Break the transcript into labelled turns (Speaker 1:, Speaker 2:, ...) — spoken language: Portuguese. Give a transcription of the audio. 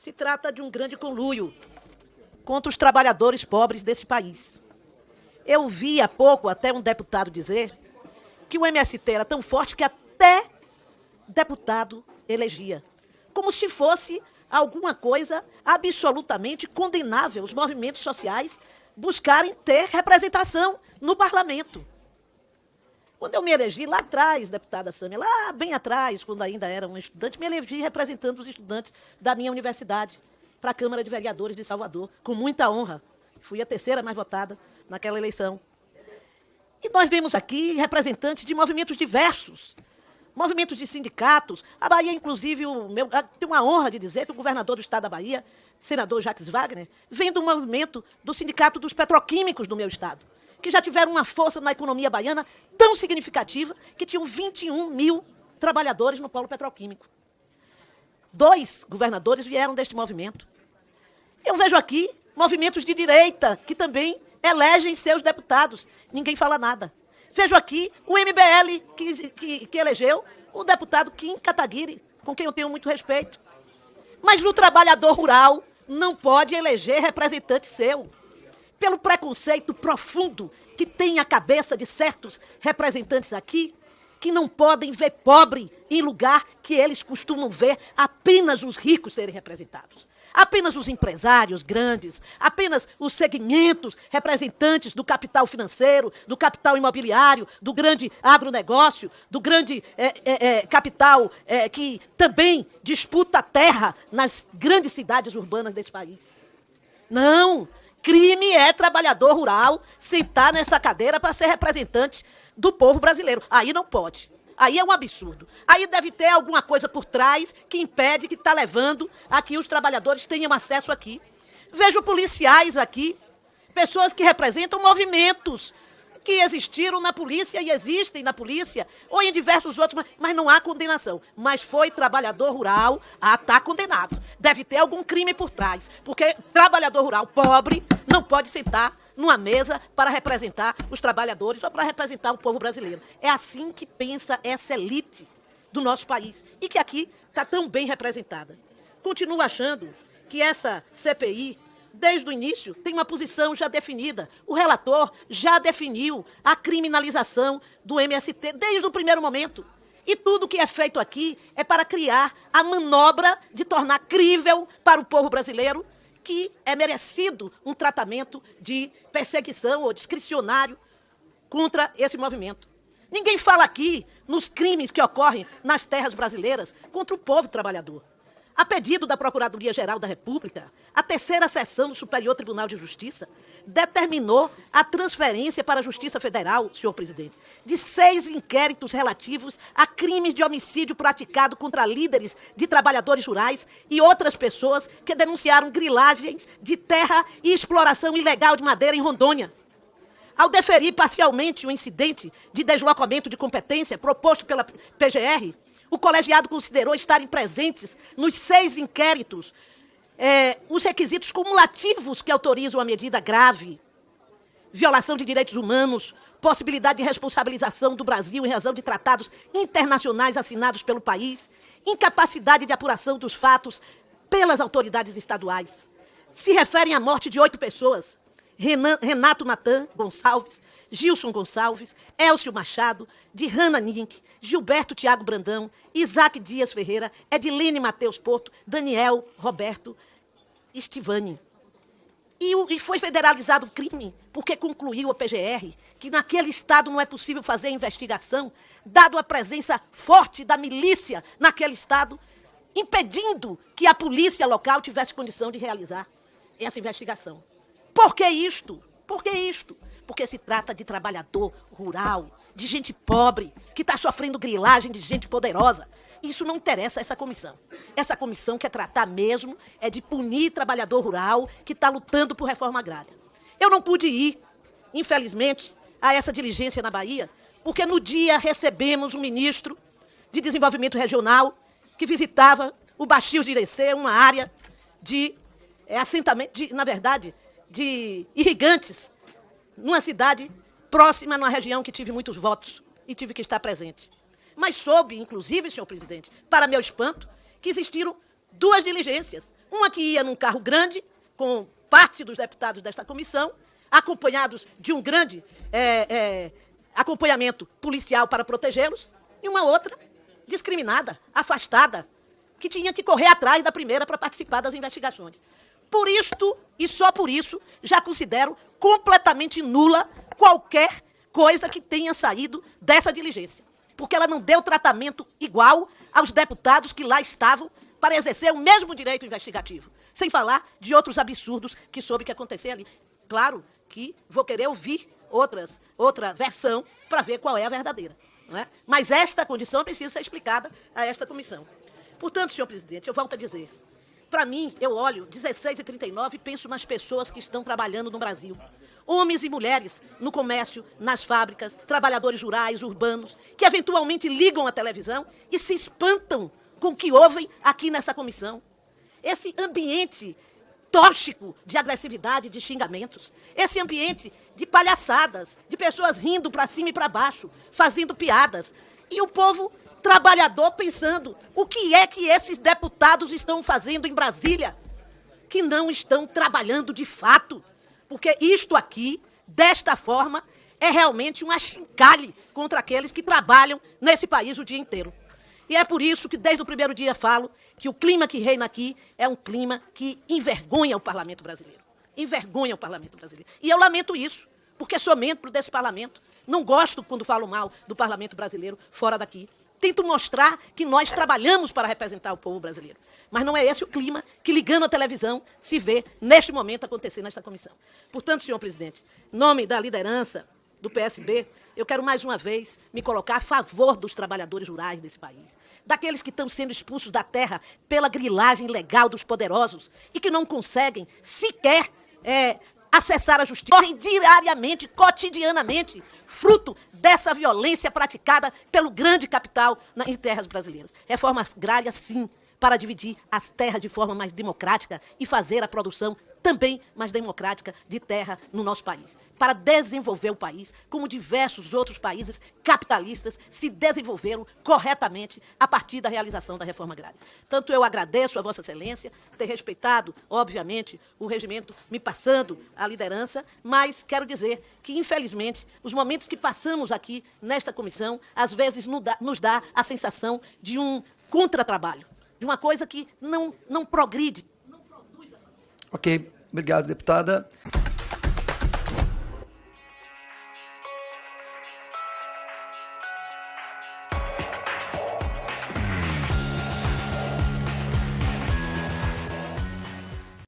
Speaker 1: Se trata de um grande conluio contra os trabalhadores pobres desse país. Eu vi há pouco até um deputado dizer que o MST era tão forte que até deputado elegia, como se fosse alguma coisa absolutamente condenável os movimentos sociais buscarem ter representação no parlamento. Quando eu me elegi lá atrás, deputada Sâmia, lá bem atrás, quando ainda era uma estudante, me elegi representando os estudantes da minha universidade para a Câmara de Vereadores de Salvador, com muita honra. Fui a terceira mais votada naquela eleição. E nós vemos aqui representantes de movimentos diversos, movimentos de sindicatos. A Bahia, inclusive, tenho a honra de dizer que o governador do estado da Bahia, senador Jacques Wagner, vem do movimento do Sindicato dos Petroquímicos do meu estado, que já tiveram uma força na economia baiana tão significativa que tinham 21 mil trabalhadores no polo petroquímico. 2 governadores vieram deste movimento. Eu vejo aqui movimentos de direita que também elegem seus deputados. Ninguém fala nada. Vejo aqui o MBL que elegeu o deputado Kim Kataguiri, com quem eu tenho muito respeito. Mas o trabalhador rural não pode eleger representante seu, pelo preconceito profundo que tem a cabeça de certos representantes aqui, que não podem ver pobre em lugar que eles costumam ver apenas os ricos serem representados. Apenas os empresários grandes, apenas os segmentos representantes do capital financeiro, do capital imobiliário, do grande agronegócio, do grande capital que também disputa terra nas grandes cidades urbanas desse país. Não! Crime é trabalhador rural sentar nesta cadeira para ser representante do povo brasileiro. Aí não pode. Aí é um absurdo. Aí deve ter alguma coisa por trás que impede, que está levando a que os trabalhadores tenham acesso aqui. Vejo policiais aqui, pessoas que representam movimentos que existiram na polícia e existem na polícia, ou em diversos outros, mas não há condenação. Mas foi trabalhador rural, está condenado. Deve ter algum crime por trás, porque trabalhador rural pobre não pode sentar numa mesa para representar os trabalhadores ou para representar o povo brasileiro. É assim que pensa essa elite do nosso país e que aqui está tão bem representada. Continuo achando que essa CPI, desde o início, tem uma posição já definida. O relator já definiu a criminalização do MST desde o primeiro momento. E tudo que é feito aqui é para criar a manobra de tornar crível para o povo brasileiro que é merecido um tratamento de perseguição ou discricionário contra esse movimento. Ninguém fala aqui nos crimes que ocorrem nas terras brasileiras contra o povo trabalhador. A pedido da Procuradoria-Geral da República, a terceira seção do Superior Tribunal de Justiça determinou a transferência para a Justiça Federal, senhor presidente, de 6 inquéritos relativos a crimes de homicídio praticado contra líderes de trabalhadores rurais e outras pessoas que denunciaram grilagens de terra e exploração ilegal de madeira em Rondônia. Ao deferir parcialmente o incidente de deslocamento de competência proposto pela PGR, o colegiado considerou estarem presentes nos 6 inquéritos os requisitos cumulativos que autorizam a medida grave: violação de direitos humanos, possibilidade de responsabilização do Brasil em razão de tratados internacionais assinados pelo país, incapacidade de apuração dos fatos pelas autoridades estaduais. Se referem à morte de 8 pessoas: Renato Natan Gonçalves, Gilson Gonçalves, Elcio Machado, Dirana Nink, Gilberto Tiago Brandão, Isaac Dias Ferreira, Edilene Mateus Porto, Daniel Roberto Estivani. E foi federalizado o crime porque concluiu a PGR que naquele estado não é possível fazer investigação, dado a presença forte da milícia naquele estado, impedindo que a polícia local tivesse condição de realizar essa investigação. Por que isto? Por que isto? Porque se trata de trabalhador rural, de gente pobre, que está sofrendo grilagem de gente poderosa. Isso não interessa a essa comissão. Essa comissão quer tratar mesmo é de punir trabalhador rural que está lutando por reforma agrária. Eu não pude ir, infelizmente, a essa diligência na Bahia, porque no dia recebemos um ministro de Desenvolvimento Regional que visitava o Baixio de Irecê, uma área de assentamento, de irrigantes, numa cidade próxima, numa região que tive muitos votos e tive que estar presente. Mas soube, inclusive, senhor presidente, para meu espanto, que existiram 2 diligências. Uma que ia num carro grande, com parte dos deputados desta comissão, acompanhados de um grande acompanhamento policial para protegê-los, e uma outra discriminada, afastada, que tinha que correr atrás da primeira para participar das investigações. Por isto, e só por isso, já considero completamente nula qualquer coisa que tenha saído dessa diligência, porque ela não deu tratamento igual aos deputados que lá estavam para exercer o mesmo direito investigativo, sem falar de outros absurdos que soube que acontecer ali. Claro que vou querer ouvir outra versão para ver qual é a verdadeira. Não é? Mas esta condição precisa ser explicada a esta comissão. Portanto, senhor presidente, eu volto a dizer, para mim, eu olho 16h39 e penso nas pessoas que estão trabalhando no Brasil. Homens e mulheres no comércio, nas fábricas, trabalhadores rurais, urbanos, que eventualmente ligam a televisão e se espantam com o que ouvem aqui nessa comissão. Esse ambiente tóxico de agressividade, de xingamentos, esse ambiente de palhaçadas, de pessoas rindo para cima e para baixo, fazendo piadas, e o povo trabalhador pensando o que é que esses deputados estão fazendo em Brasília, que não estão trabalhando de fato, porque isto aqui, desta forma, é realmente um achincalhe contra aqueles que trabalham nesse país o dia inteiro. E é por isso que, desde o primeiro dia, falo que o clima que reina aqui é um clima que envergonha o parlamento brasileiro. Envergonha o parlamento brasileiro. E eu lamento isso, porque sou membro desse parlamento. Não gosto quando falo mal do parlamento brasileiro fora daqui. Tento mostrar que nós trabalhamos para representar o povo brasileiro. Mas não é esse o clima que, ligando a televisão, se vê, neste momento, acontecer nesta comissão. Portanto, senhor presidente, em nome da liderança do PSB, eu quero mais uma vez me colocar a favor dos trabalhadores rurais desse país, daqueles que estão sendo expulsos da terra pela grilagem ilegal dos poderosos e que não conseguem sequer acessar a justiça, morrem diariamente, cotidianamente, fruto dessa violência praticada pelo grande capital em terras brasileiras. Reforma agrária, sim, para dividir as terras de forma mais democrática e fazer a produção também mais democrática de terra no nosso país, para desenvolver o país como diversos outros países capitalistas se desenvolveram corretamente a partir da realização da reforma agrária. Tanto eu agradeço a Vossa Excelência ter respeitado, obviamente, o regimento me passando a liderança, mas quero dizer que, infelizmente, os momentos que passamos aqui nesta comissão, às vezes nos dá a sensação de um contratrabalho, de uma coisa que não progride.
Speaker 2: Ok, obrigado, deputada.